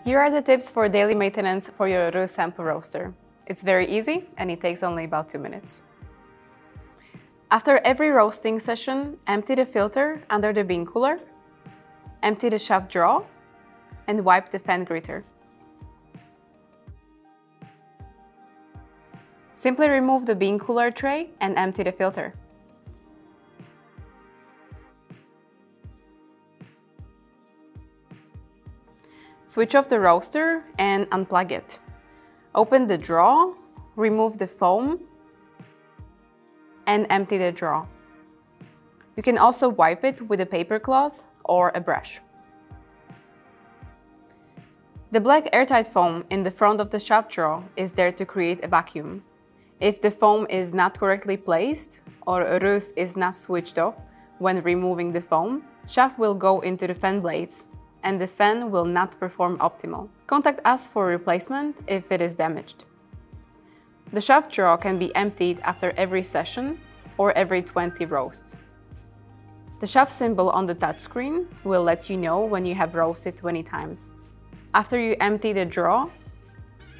Here are the tips for daily maintenance for your ROEST sample roaster. It's very easy and it takes only about 2 minutes. After every roasting session, empty the filter under the bean cooler, empty the chaff drawer, and wipe the fan gritter. Simply remove the bean cooler tray and empty the filter. Switch off the roaster and unplug it. Open the drawer, remove the foam, and empty the drawer. You can also wipe it with a paper cloth or a brush. The black airtight foam in the front of the chaff drawer is there to create a vacuum. If the foam is not correctly placed or ROEST is not switched off when removing the foam, chaff will go into the fan blades and the fan will not perform optimal. Contact us for replacement if it is damaged. The chaff drawer can be emptied after every session or every 20 roasts. The chaff symbol on the touchscreen will let you know when you have roasted 20 times. After you empty the drawer,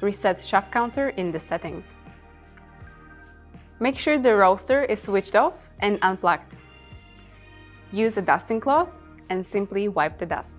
reset chaff counter in the settings. Make sure the roaster is switched off and unplugged. Use a dusting cloth and simply wipe the dust.